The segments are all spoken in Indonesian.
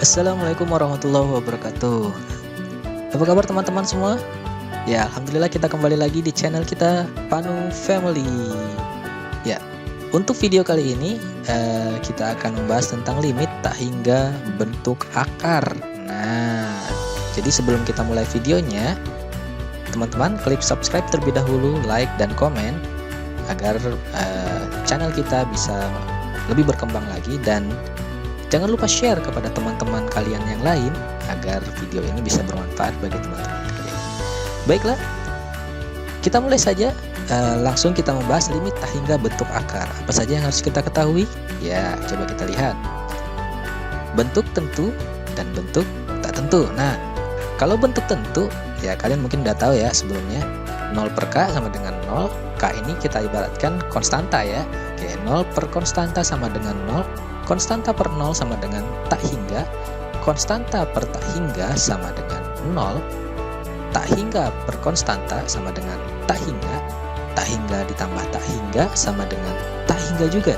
Assalamualaikum warahmatullahi wabarakatuh. Apa kabar teman-teman semua? Ya, alhamdulillah kita kembali lagi di channel kita Panu Family. Ya, untuk video kali ini kita akan membahas tentang limit tak hingga bentuk akar. Nah, jadi sebelum kita mulai videonya, teman-teman klik subscribe terlebih dahulu, like dan komen agar channel kita bisa lebih berkembang lagi, dan jangan lupa share kepada teman-teman kalian yang lain agar video ini bisa bermanfaat bagi teman-teman kalian. Baiklah, kita mulai saja. Langsung kita membahas limit tak hingga bentuk akar. Apa saja yang harus kita ketahui? Ya, coba kita lihat. Bentuk tentu dan bentuk tak tentu. Nah, kalau bentuk tentu, ya kalian mungkin udah tahu ya sebelumnya. 0 per K sama dengan 0. K ini kita ibaratkan konstanta ya. Oke, 0 per konstanta sama dengan 0. Konstanta per 0 sama dengan tak hingga. Konstanta per tak hingga sama dengan 0. Tak hingga per konstanta sama dengan tak hingga. Tak hingga ditambah tak hingga sama dengan tak hingga juga.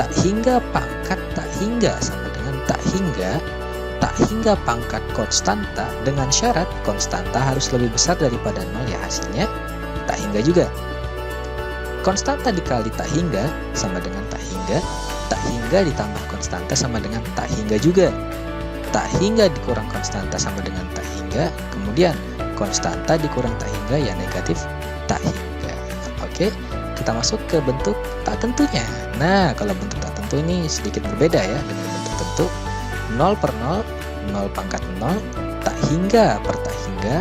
Tak hingga pangkat tak hingga sama dengan tak hingga. Tak hingga pangkat konstanta dengan syarat konstanta harus lebih besar daripada 0 ya, hasilnya tak hingga juga. Konstanta dikali tak hingga sama dengan tak hingga. Tak hingga ditambah konstanta sama dengan tak hingga juga. Tak hingga dikurang konstanta sama dengan tak hingga. Kemudian konstanta dikurang tak hingga ya negatif tak hingga. Oke, kita masuk ke bentuk tak tentunya. Nah, kalau bentuk tak tentu ini sedikit berbeda ya dengan bentuk tentu. 0 per 0, 0 pangkat 0, tak hingga per tak hingga.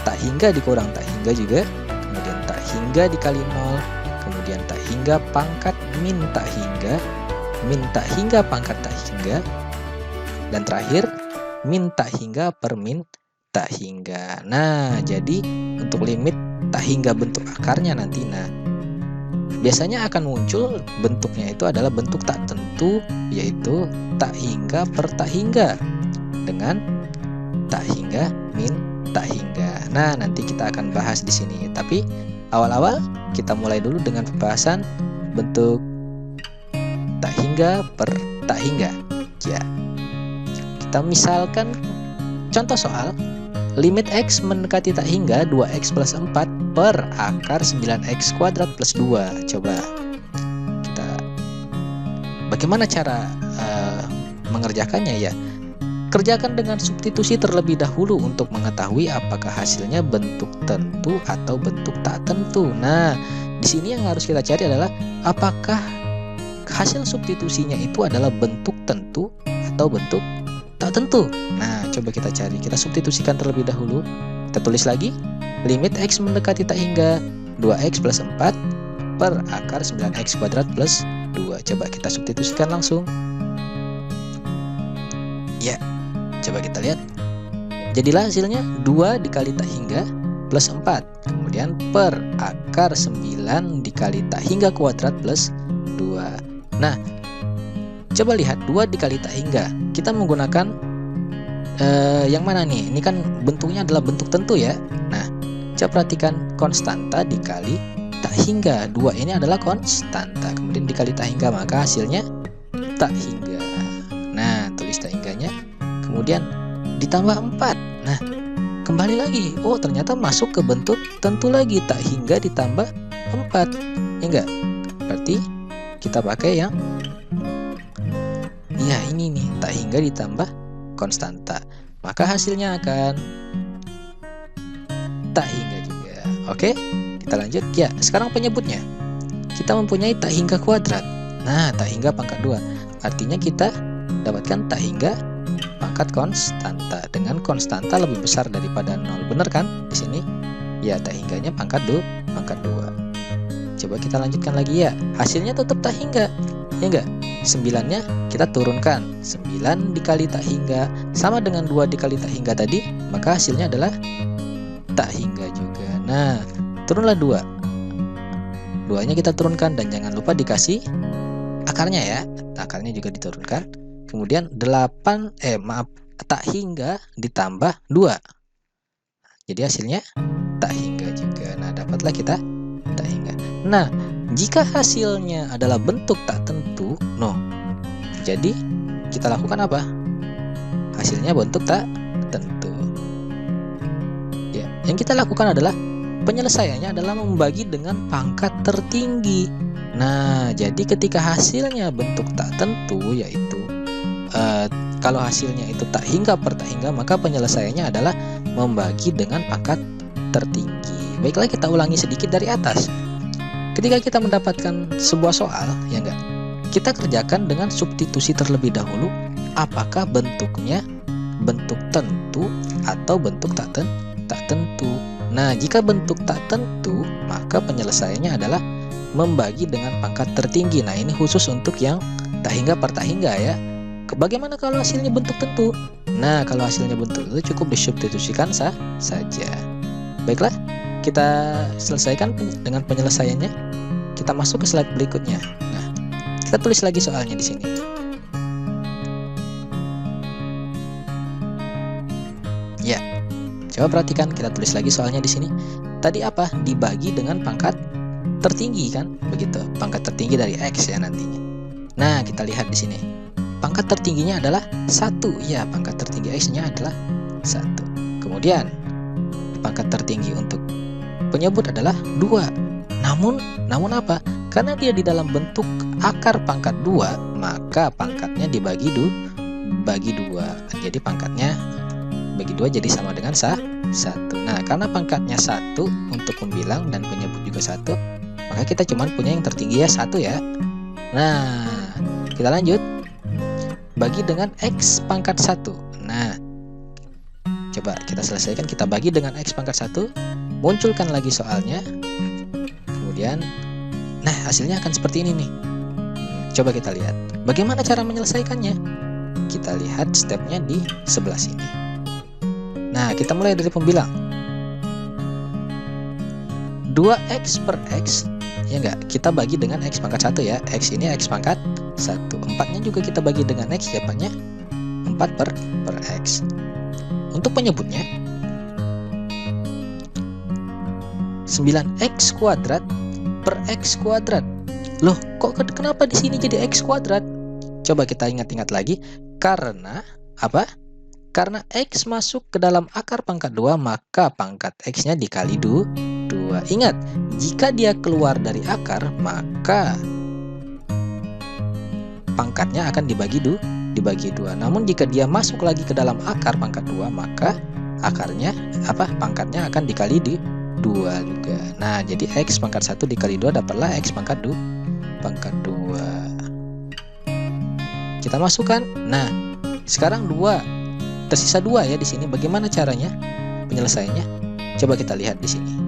Tak hingga dikurang tak hingga juga. Kemudian tak hingga dikali 0. Kemudian tak hingga pangkat min tak hingga. Min tak hingga pangkat tak hingga, dan terakhir min tak hingga per min tak hingga. Nah, jadi untuk limit tak hingga bentuk akarnya nanti, nah biasanya akan muncul bentuknya itu adalah bentuk tak tentu, yaitu tak hingga per tak hingga dengan tak hingga min tak hingga. Nah, nanti kita akan bahas di sini, tapi awal-awal kita mulai dulu dengan pembahasan bentuk tak hingga per tak hingga. Ya, kita misalkan contoh soal limit X mendekati tak hingga 2X plus 4 per akar 9X kuadrat plus 2. Coba kita bagaimana cara mengerjakannya ya. Kerjakan dengan substitusi terlebih dahulu untuk mengetahui apakah hasilnya bentuk tentu atau bentuk tak tentu. Nah, di sini yang harus kita cari adalah apakah hasil substitusinya itu adalah bentuk tentu atau bentuk tak tentu. Nah, coba kita cari. Kita substitusikan terlebih dahulu. Kita tulis lagi. Limit X mendekati tak hingga 2X plus 4 per akar 9X kuadrat plus 2. Coba kita substitusikan langsung. Ya, coba kita lihat. Jadilah hasilnya 2 dikali tak hingga plus 4. Kemudian per akar 9 dikali tak hingga kuadrat plus 2. Nah, coba lihat 2 dikali tak hingga. Kita menggunakan yang mana nih? Ini kan bentuknya adalah bentuk tentu ya. Nah, coba perhatikan konstanta dikali tak hingga. 2 ini adalah konstanta. Kemudian dikali tak hingga, maka hasilnya tak hingga. Nah, tulis tak hingganya. Kemudian ditambah 4. Nah, kembali lagi. Oh, ternyata masuk ke bentuk tentu lagi. Tak hingga ditambah 4. Ya enggak? Berarti kita pakai yang ya ini nih, tak hingga ditambah konstanta, maka hasilnya akan tak hingga juga. Oke, kita lanjut ya. Sekarang penyebutnya, kita mempunyai tak hingga kuadrat. Nah, tak hingga pangkat 2, artinya kita dapatkan tak hingga pangkat konstanta dengan konstanta lebih besar daripada 0. Bener kan di sini? Ya, tak hingganya pangkat 2. Coba kita lanjutkan lagi ya. Hasilnya tetap tak hingga. Ya enggak? 9-nya kita turunkan. 9 dikali tak hingga sama dengan 2 dikali tak hingga tadi, maka hasilnya adalah tak hingga juga. Nah, turunlah 2. 2-nya kita turunkan dan jangan lupa dikasih akarnya ya. Akarnya juga diturunkan. Kemudian tak hingga ditambah 2. Jadi hasilnya tak hingga juga. Nah, dapatlah kita tak hingga. Nah, jika hasilnya adalah bentuk tak tentu, jadi kita lakukan apa? hasilnya bentuk tak tentu. Ya, yang kita lakukan adalah penyelesaiannya adalah membagi dengan pangkat tertinggi. Nah, jadi ketika hasilnya bentuk tak tentu, yaitu kalau hasilnya itu tak hingga per tak hingga, maka penyelesaiannya adalah membagi dengan pangkat tertinggi. Baiklah, kita ulangi sedikit dari atas. Ketika kita mendapatkan sebuah soal, ya enggak, kita kerjakan dengan substitusi terlebih dahulu. Apakah bentuknya bentuk tentu atau bentuk tak tentu? Nah, jika bentuk tak tentu, maka penyelesaiannya adalah membagi dengan pangkat tertinggi. Nah, ini khusus untuk yang tak hingga per tak hingga ya. Bagaimana kalau hasilnya bentuk tentu? Nah, kalau hasilnya bentuk tentu cukup disubstitusikan saja. Baiklah, kita selesaikan dengan penyelesaiannya. Kita masuk ke slide berikutnya. Nah, kita tulis lagi soalnya di sini. Ya, coba perhatikan, kita tulis lagi soalnya di sini. Tadi apa? Dibagi dengan pangkat tertinggi kan? Begitu, pangkat tertinggi dari X ya nantinya. Nah, kita lihat di sini. Pangkat tertingginya adalah 1. Ya, pangkat tertinggi X-nya adalah 1. Kemudian pangkat tertinggi untuk penyebut adalah 2. Namun apa? Karena dia di dalam bentuk akar pangkat 2, maka pangkatnya dibagi 2. Jadi pangkatnya bagi 2 jadi sama dengan 1. Nah, karena pangkatnya 1 untuk pembilang dan penyebut juga 1, maka kita cuma punya yang tertinggi ya 1 ya. Nah, kita lanjut. Bagi dengan X pangkat 1. Nah, coba kita selesaikan. Kita bagi dengan X pangkat 1. Munculkan lagi soalnya. Kemudian, nah hasilnya akan seperti ini nih. Coba kita lihat. Bagaimana cara menyelesaikannya? Kita lihat stepnya di sebelah sini. Nah, kita mulai dari pembilang. 2X per X. Ya enggak, kita bagi dengan X pangkat 1 ya. X ini X pangkat 1. 4-nya juga kita bagi dengan X, dapatnya 4 per X. Untuk penyebutnya 9X kuadrat per X kuadrat. Loh, kok kenapa di sini jadi X kuadrat? Coba kita ingat-ingat lagi. Karena apa? Karena X masuk ke dalam akar pangkat 2, maka pangkat X-nya dikali 2. Ingat, jika dia keluar dari akar, maka pangkatnya akan dibagi 2. Namun jika dia masuk lagi ke dalam akar pangkat 2, maka pangkatnya akan dikali 2 juga. Nah, jadi X pangkat 1 dikali 2 dapatlah X pangkat 2. Kita masukkan. Nah, sekarang 2 tersisa 2 ya di sini. Bagaimana caranya penyelesaiannya? Coba kita lihat di sini.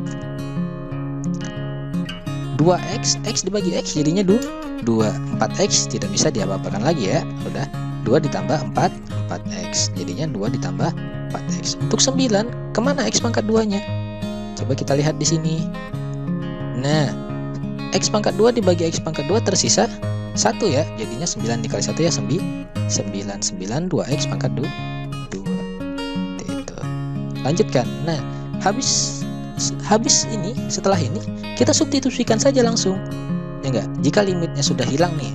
2X, X dibagi X jadinya 2. 4X tidak bisa diapa-apakan lagi ya. Udah, 2 ditambah 4X. Jadinya 2 ditambah 4X. Untuk 9, kemana X pangkat 2-nya? Coba kita lihat di sini. Nah, X pangkat 2 dibagi X pangkat 2 tersisa 1 ya. Jadinya 9 dikali 1 ya 9. 2X pangkat 2. Itu. Lanjutkan. Nah, habis ini, setelah ini kita substitusikan saja langsung. Ya enggak? Jika limitnya sudah hilang nih,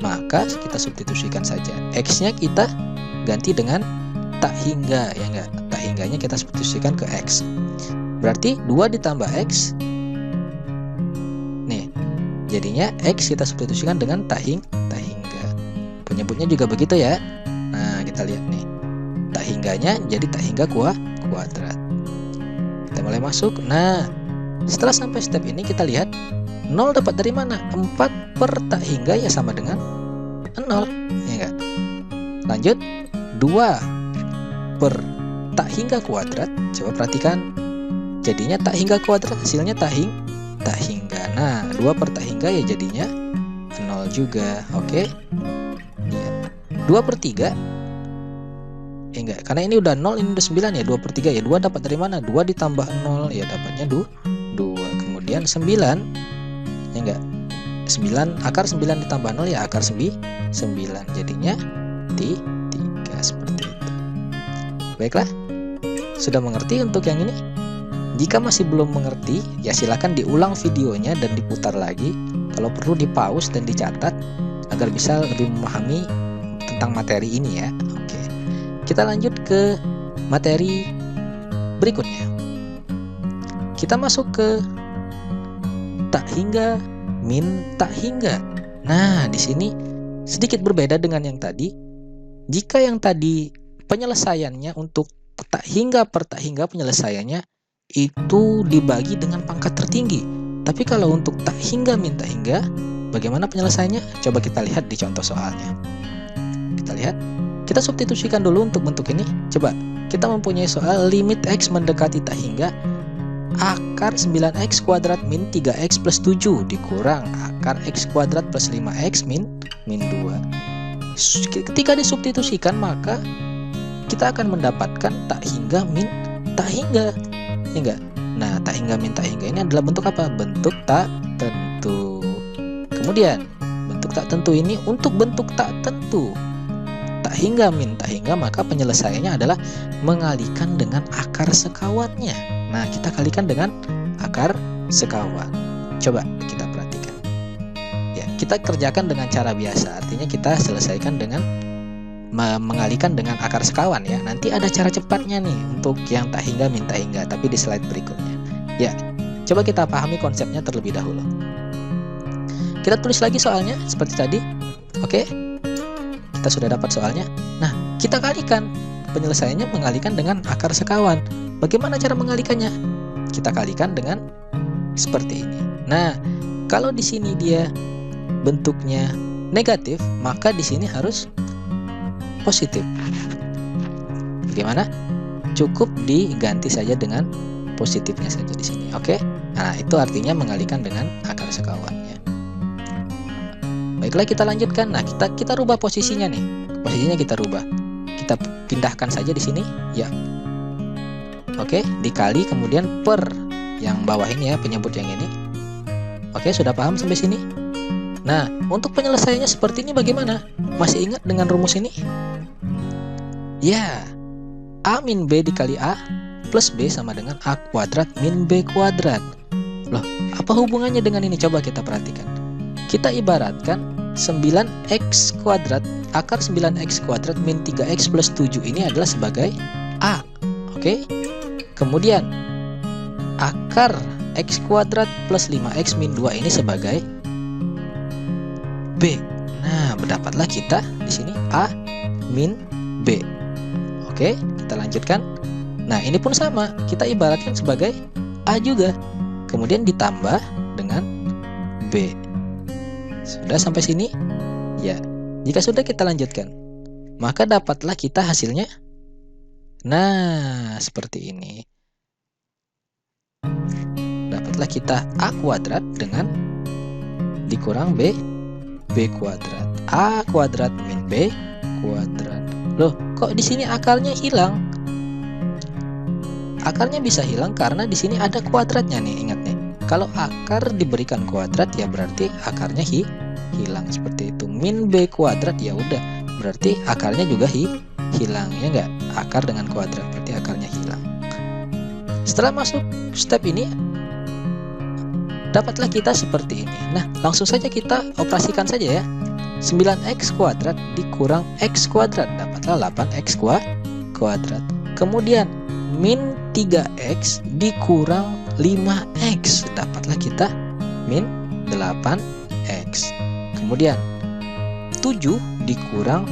maka kita substitusikan saja. X-nya kita ganti dengan tak hingga, ya enggak? Tak hingganya kita substitusikan ke X. Berarti 2 ditambah X. Nih, jadinya X kita substitusikan dengan tak hingga. Penyebutnya juga begitu ya. Nah, kita lihat nih. Tak hingganya jadi tak hingga kuadrat. Kita mulai masuk. Nah, setelah sampai step ini kita lihat 0 dapat dari mana? 4 per tak hingga ya sama dengan 0, ya enggak? Lanjut, 2 per tak hingga kuadrat. Coba perhatikan. Jadinya tak hingga kuadrat, hasilnya tak hingga. Nah, 2 per tak hingga ya jadinya 0 juga. Oke. Ya. 2 per 3. Ya enggak, karena ini udah 0, ini udah 9 ya. 2 per 3 ya. 2 dapat dari mana? 2 ditambah 0 ya dapatnya 2. Kemudian 9. Ya enggak, 9, akar 9 ditambah 0 ya akar 9. Jadinya 3 seperti itu. Baiklah, sudah mengerti untuk yang ini? Jika masih belum mengerti, ya silakan diulang videonya dan diputar lagi. Kalau perlu di-pause dan dicatat agar bisa lebih memahami tentang materi ini ya. Oke. kita lanjut ke materi berikutnya. Kita masuk ke tak hingga min tak hingga. Nah, di sini sedikit berbeda dengan yang tadi. Jika yang tadi penyelesaiannya untuk tak hingga per tak hingga, penyelesaiannya itu dibagi dengan pangkat tertinggi. Tapi kalau untuk tak hingga min tak hingga, bagaimana penyelesaiannya? Coba kita lihat di contoh soalnya. Kita lihat, kita substitusikan dulu untuk bentuk ini. Coba, kita mempunyai soal limit X mendekati tak hingga akar 9X kuadrat min 3X plus 7 dikurang akar X kuadrat plus 5X min 2. Ketika disubstitusikan, maka kita akan mendapatkan tak hingga min tak hingga, ya enggak? Nah, tak hingga min tak hingga ini adalah bentuk apa? Bentuk tak tentu. Kemudian, bentuk tak tentu ini untuk bentuk tak tentu tak hingga min tak hingga, maka penyelesaiannya adalah mengalihkan dengan akar sekawatnya. Nah, kita kalikan dengan akar sekawan. Coba kita perhatikan. Ya, kita kerjakan dengan cara biasa. Artinya kita selesaikan dengan mengalihkan dengan akar sekawan ya. Nanti ada cara cepatnya nih untuk yang tak hingga min tak hingga, tapi di slide berikutnya. Ya, coba kita pahami konsepnya terlebih dahulu. Kita tulis lagi soalnya seperti tadi. Oke. Kita sudah dapat soalnya. Nah, kita kalikan. Penyelesaiannya mengalihkan dengan akar sekawan. Bagaimana cara mengalihkannya? Kita kalikan dengan seperti ini. Nah, kalau di sini dia bentuknya negatif, maka di sini harus positif. Bagaimana? Cukup diganti saja dengan positifnya saja di sini. Oke? Nah, itu artinya mengalihkan dengan akar sekawannya. Baiklah, kita lanjutkan. Nah, kita rubah posisinya nih. Posisinya kita rubah. Kita pindahkan saja di sini. Ya. Oke, dikali kemudian per yang bawah ini ya, penyebut yang ini. Oke, sudah paham sampai sini? Nah, untuk penyelesaiannya seperti ini bagaimana? Masih ingat dengan rumus ini? Ya. A min B dikali A plus B sama dengan A kuadrat min B kuadrat. Loh, apa hubungannya dengan ini? Coba kita perhatikan. Kita ibaratkan 9X kuadrat, akar 9X kuadrat min 3X plus 7 ini adalah sebagai A. Oke. Kemudian akar X kuadrat plus 5X min 2 ini sebagai B. Nah, berdapatlah kita di sini A min B. Oke, kita lanjutkan. Nah, ini pun sama, kita ibaratkan sebagai A juga. Kemudian ditambah dengan B. Sudah sampai sini? Ya. Jika sudah, kita lanjutkan. Maka dapatlah kita hasilnya. Nah, seperti ini. Dapatlah kita A kuadrat dengan dikurang B kuadrat. A kuadrat min B kuadrat. Loh, kok di sini akarnya hilang? Akarnya bisa hilang karena di sini ada kuadratnya nih, ingat nih. Kalau akar diberikan kuadrat ya berarti akarnya hilang seperti itu. Min B kuadrat ya udah, berarti akarnya juga hilang ya enggak? Akar dengan kuadrat berarti akarnya hilang. Setelah masuk step ini, dapatlah kita seperti ini. Nah, langsung saja kita operasikan saja ya. 9X kuadrat dikurang X kuadrat, dapatlah 8X kuadrat. Kemudian min 3X dikurang 5X, dapatlah kita min 8X. Kemudian 7 dikurang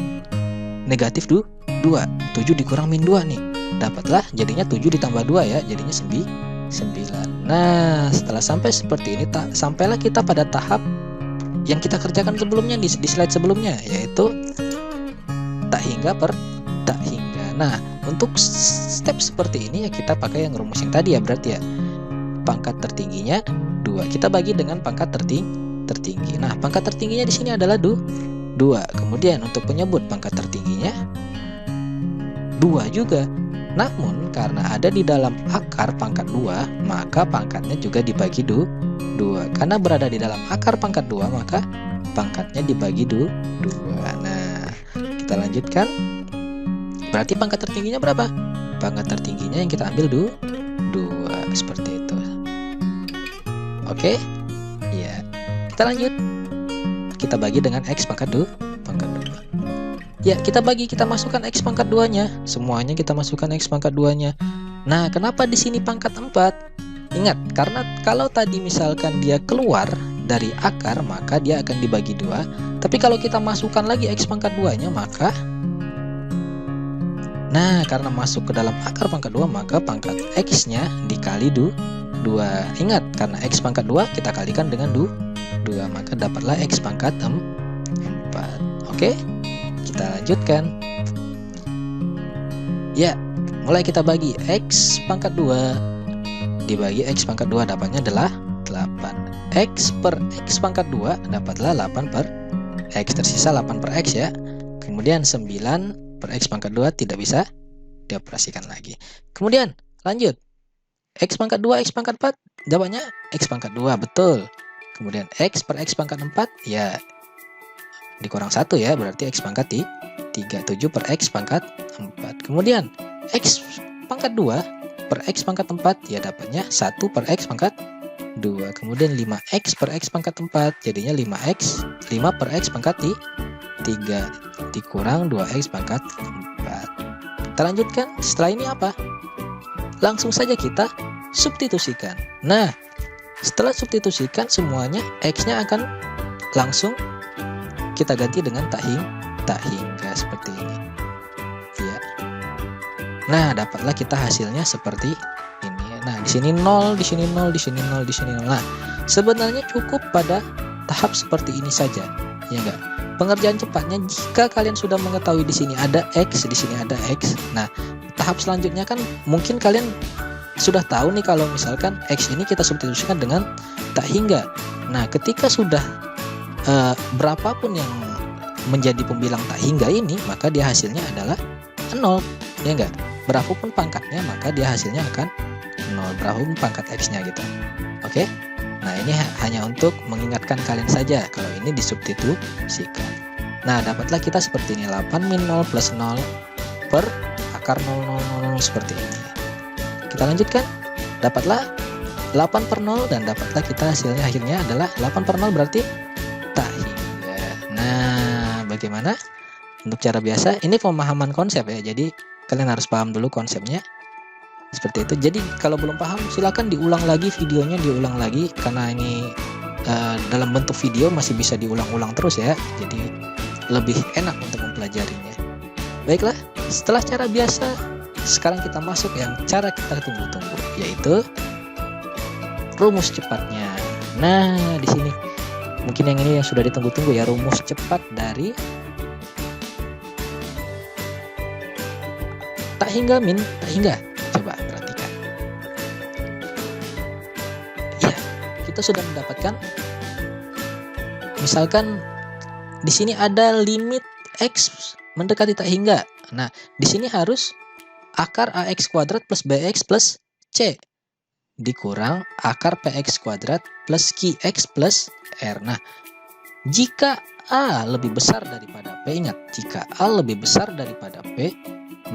negatif 2, 7 dikurang min 2 nih, dapatlah jadinya 7 ditambah 2 ya, jadinya 9. Nah, setelah sampai seperti ini, sampailah kita pada tahap yang kita kerjakan sebelumnya di slide sebelumnya, yaitu tak hingga per tak hingga. Nah, untuk step seperti ini ya kita pakai yang rumus yang tadi ya, berarti ya pangkat tertingginya 2 kita bagi dengan pangkat tertinggi. Nah, pangkat tertingginya di sini adalah 2. Kemudian untuk penyebut pangkat tertingginya 2 juga. Namun karena ada di dalam akar pangkat 2, maka pangkatnya juga dibagi 2. Karena berada di dalam akar pangkat 2, maka pangkatnya dibagi 2. Nah, kita lanjutkan. Berarti pangkat tertingginya berapa? Pangkat tertingginya yang kita ambil 2 seperti itu. Oke? Ya. Kita lanjut. Kita bagi dengan X pangkat 2. Ya, kita masukkan X pangkat 2-nya. Semuanya kita masukkan X pangkat 2-nya. Nah, kenapa di sini pangkat 4? Ingat, karena kalau tadi misalkan dia keluar dari akar, maka dia akan dibagi 2. Tapi kalau kita masukkan lagi X pangkat 2-nya, maka nah, karena masuk ke dalam akar pangkat 2, maka pangkat X-nya dikali 2. Ingat, karena X pangkat 2 kita kalikan dengan 2, maka dapatlah X pangkat 4. Oke, kita lanjutkan. Ya, mulai kita bagi X pangkat 2 dibagi X pangkat 2 dapatnya adalah 8. X per X pangkat 2 dapatlah 8 per X, tersisa 8 per X ya. Kemudian 9 per X pangkat 2 tidak bisa dioperasikan lagi. Kemudian lanjut, X pangkat 2 X pangkat 4 dapatnya X pangkat 2, betul. Kemudian X per X pangkat 4 ya dikurang 1 ya, berarti X pangkat 3. 7 per X pangkat 4. Kemudian X pangkat 2 per X pangkat 4 ya dapatnya 1 per X pangkat 2. Kemudian 5X per X pangkat 4 jadinya 5 per X pangkat 3 dikurang 2X pangkat 4. Kita lanjutkan. Setelah ini apa? Langsung saja kita substitusikan. Nah, setelah substitusikan semuanya X-nya akan langsung kita ganti dengan tak hingga seperti ini. Ya. Nah, dapatlah kita hasilnya seperti ini. Nah, di sini 0, di sini 0, di sini 0, di sini 0. Nah, sebenarnya cukup pada tahap seperti ini saja. Ya enggak? Pengerjaan cepatnya jika kalian sudah mengetahui di sini ada X, di sini ada X. Nah, tahap selanjutnya kan mungkin kalian sudah tahu nih kalau misalkan X ini kita substitusikan dengan tak hingga. Nah, ketika sudah berapapun yang menjadi pembilang tak hingga ini, maka dia hasilnya adalah 0. Ya enggak? Berapapun pangkatnya, maka dia hasilnya akan 0. Berapapun pangkat X-nya gitu. Oke? Nah, ini hanya untuk mengingatkan kalian saja kalau ini disubstitusikan. Nah, dapatlah kita seperti ini, 8 min 0 plus 0 per akar 0,000 seperti ini. Kita lanjutkan. Dapatlah 8 per 0 dan dapatlah kita hasilnya akhirnya adalah 8 per 0 berarti tak hingga. Nah, bagaimana? Untuk cara biasa, ini pemahaman konsep ya. Jadi, kalian harus paham dulu konsepnya. Seperti itu. Jadi kalau belum paham silakan diulang lagi videonya, diulang lagi karena ini dalam bentuk video masih bisa diulang-ulang terus ya. Jadi lebih enak untuk mempelajarinya. Baiklah, setelah cara biasa, sekarang kita masuk yang cara kita tunggu-tunggu, yaitu rumus cepatnya. Nah, di sini mungkin yang ini yang sudah ditunggu-tunggu ya, rumus cepat dari tak hingga min tak hingga. Coba perhatikan. Ya, kita sudah mendapatkan. Misalkan di sini ada limit X mendekati tak hingga. Nah, di sini harus akar AX kuadrat plus BX plus C dikurang akar PX kuadrat plus QX plus R. Nah, jika A lebih besar daripada P, ingat, jika A lebih besar daripada P,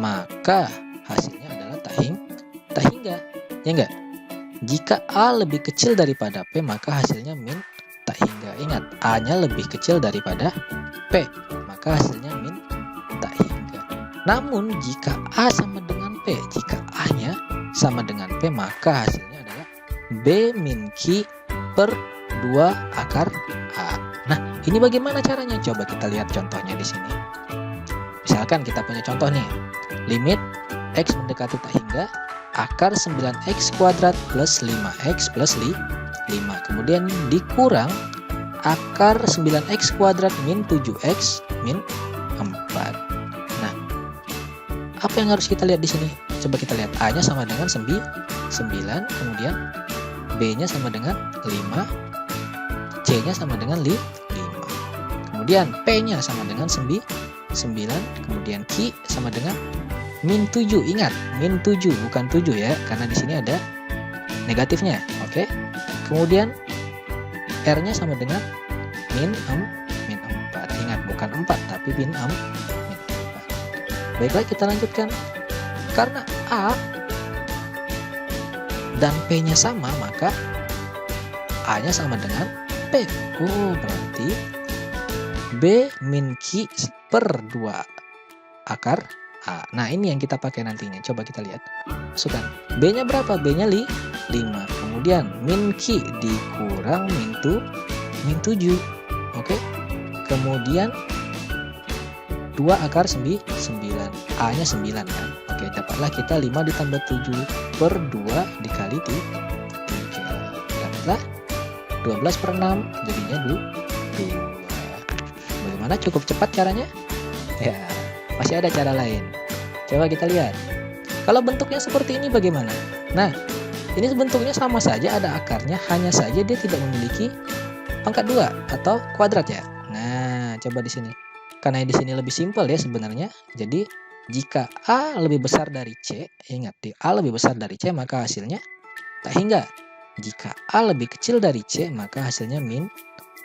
maka hasilnya adalah tak hingga. Ya enggak? Jika A lebih kecil daripada P, maka hasilnya min tak hingga. Ingat, A-nya lebih kecil daripada P, maka hasilnya min tak hingga. Namun jika A sama dengan P, jika A-nya sama dengan P, maka hasilnya adalah B min Q per 2 akar A. Nah, ini bagaimana caranya? Coba kita lihat contohnya di sini. Misalkan kita punya contoh nih, limit X mendekati tak hingga, akar 9X kuadrat plus 5X plus 5. Kemudian dikurang akar 9X kuadrat min 7X min 4. Nah, apa yang harus kita lihat di sini? Coba kita lihat, A-nya sama dengan 9, kemudian B-nya sama dengan 5, C-nya sama dengan 5. Kemudian P-nya sama dengan 9, kemudian Q sama dengan min 7. Ingat, min 7 bukan 7 ya, karena di sini ada negatifnya. Oke. Kemudian R-nya sama dengan min 4. Ingat, bukan 4 tapi min 4. Baiklah, kita lanjutkan. Karena A dan P-nya sama, maka A-nya sama dengan P. Oh, berarti B min Q per 2 akar A. Nah, ini yang kita pakai nantinya. Coba kita lihat. Masukkan. B-nya berapa? B-nya 5. Kemudian min Q dikurang min 7. Oke. Kemudian 2 akar 9. A-nya 9 kan. Oke, dapatlah kita 5 ditambah 7 per 2 dikali 3. Dapatlah 12 per 6 jadinya 2. Bagaimana? Cukup cepat caranya? Ya, masih ada cara lain. Coba kita lihat. Kalau bentuknya seperti ini bagaimana? Nah, ini bentuknya sama saja, ada akarnya, hanya saja dia tidak memiliki pangkat 2 atau kuadrat ya. Nah, coba di sini. Karena di sini lebih simpel ya sebenarnya. Jadi, jika A lebih besar dari C, ingat di A lebih besar dari C, maka hasilnya tak hingga. Jika A lebih kecil dari C, maka hasilnya min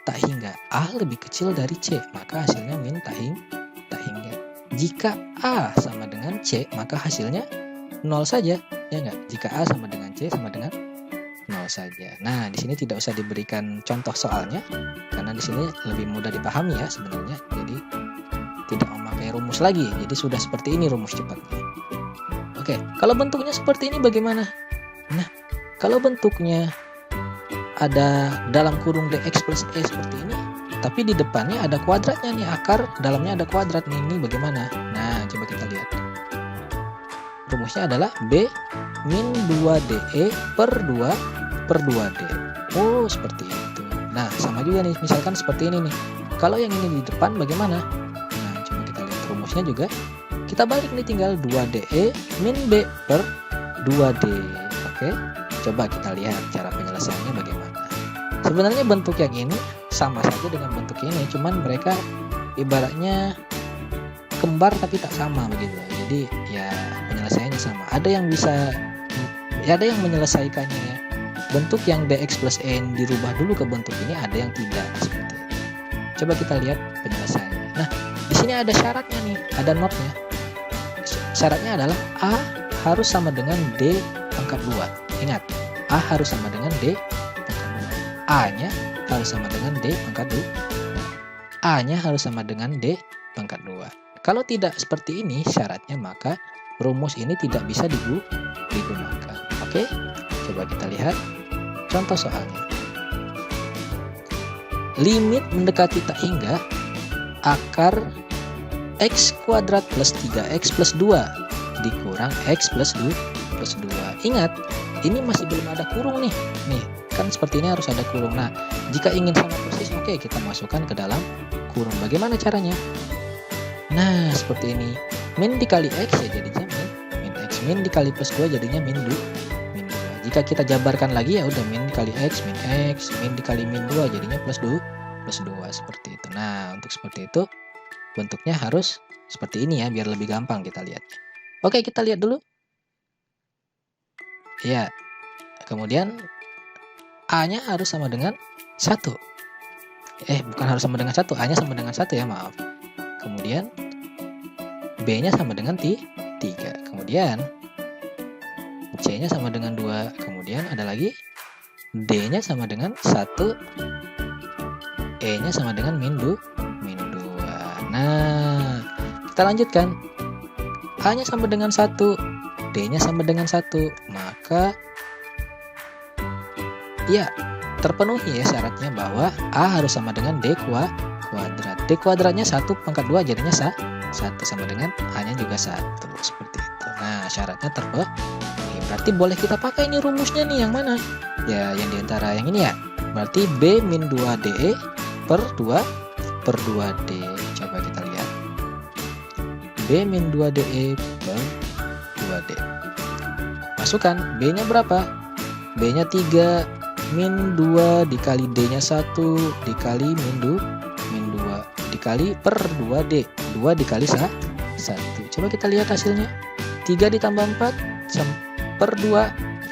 tak hingga. A lebih kecil dari C, maka hasilnya min tak hingga. Jika A sama dengan C, maka hasilnya 0 saja, ya enggak? Jika A sama dengan C sama dengan 0 saja. Nah, di sini tidak usah diberikan contoh soalnya, karena di sini lebih mudah dipahami ya sebenarnya. Jadi tidak memakai rumus lagi. Jadi sudah seperti ini rumus cepatnya. Oke, kalau bentuknya seperti ini bagaimana? Nah, kalau bentuknya ada dalam kurung dx plus e seperti ini, tapi di depannya ada kuadratnya nih, akar dalamnya ada kuadrat nih, ini bagaimana? Nah, coba kita lihat. Rumusnya adalah B min 2DE per 2D. Oh, seperti itu. Nah, sama juga nih, misalkan seperti ini nih. Kalau yang ini di depan bagaimana? Nah, coba kita lihat rumusnya juga. Kita balik nih, tinggal 2DE min B per 2D. Oke, coba kita lihat cara penyelesaiannya bagaimana. Sebenarnya bentuk yang ini sama saja dengan bentuk ini, cuman mereka ibaratnya kembar tapi tak sama begitu. Jadi ya penyelesaiannya sama. Ada yang bisa, ya ada yang menyelesaikannya ya. Bentuk yang dx plus e dirubah dulu ke bentuk ini, ada yang tidak seperti itu. Coba kita lihat penyelesaiannya. Nah, di sini ada syaratnya nih, ada notnya. Syaratnya adalah A harus sama dengan D pangkat 2. Ingat, A harus sama dengan D pangkat 2. A-nya harus sama dengan D pangkat 2. A-nya harus sama dengan D pangkat 2. Kalau tidak seperti ini syaratnya, maka rumus ini tidak bisa digunakan. Oke, coba kita lihat contoh soalnya. Limit mendekati tak hingga akar x kuadrat plus 3x plus 2 dikurang x plus 2. Ingat, ini masih belum ada kurung nih. Nih, kan seperti ini harus ada kurung. Nah, jika ingin sama persis, oke, kita masukkan ke dalam kurung. Bagaimana caranya? Nah, seperti ini. Min dikali x ya jadinya min x. Min dikali plus 2 jadinya min 2. Jika kita jabarkan lagi ya udah min dikali x, min dikali min 2 jadinya plus 2 seperti itu. Nah, untuk seperti itu bentuknya harus seperti ini ya, biar lebih gampang kita lihat. Oke, kita lihat dulu. Ya. Kemudian A-nya harus sama dengan 1. Bukan harus sama dengan 1, A-nya sama dengan 1 ya, maaf. Kemudian B-nya sama dengan 3. Kemudian C-nya sama dengan 2. Kemudian ada lagi D-nya sama dengan 1. E-nya sama dengan min 2. Nah, kita lanjutkan. A-nya sama dengan 1. D-nya sama dengan 1. Maka ya terpenuhi ya syaratnya bahwa A harus sama dengan D kuadrat. D kuadratnya 1 pangkat 2 jadinya 1 sama dengan A-nya juga 1. Seperti itu. Nah, syaratnya terpenuhi. Berarti boleh kita pakai ini rumusnya nih, yang mana? Ya, yang diantara yang ini ya. Berarti B min 2DE per 2D. Coba kita lihat. B min 2DE per 2D. Masukkan. B-nya berapa? B-nya 3. Min 2 dikali D-nya 1 dikali min 2 dikali per 2D. 2 dikali 1. Coba kita lihat hasilnya. 3 ditambah 4 per 2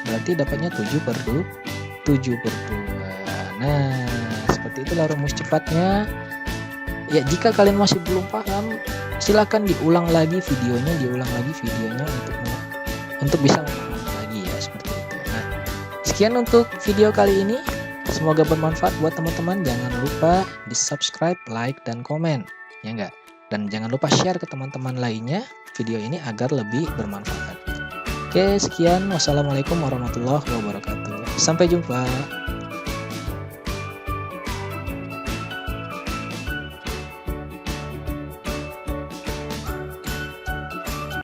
berarti dapatnya 7 per 2. Nah, seperti itulah rumus cepatnya. Ya, jika kalian masih belum paham, silakan diulang lagi videonya untuk bisa memahami lagi ya, seperti itu. Nah, sekian untuk video kali ini. Semoga bermanfaat buat teman-teman. Jangan lupa di subscribe, like, dan komen. Ya enggak? Dan jangan lupa share ke teman-teman lainnya video ini agar lebih bermanfaat. Oke, sekian. Wassalamualaikum warahmatullahi wabarakatuh. Sampai jumpa.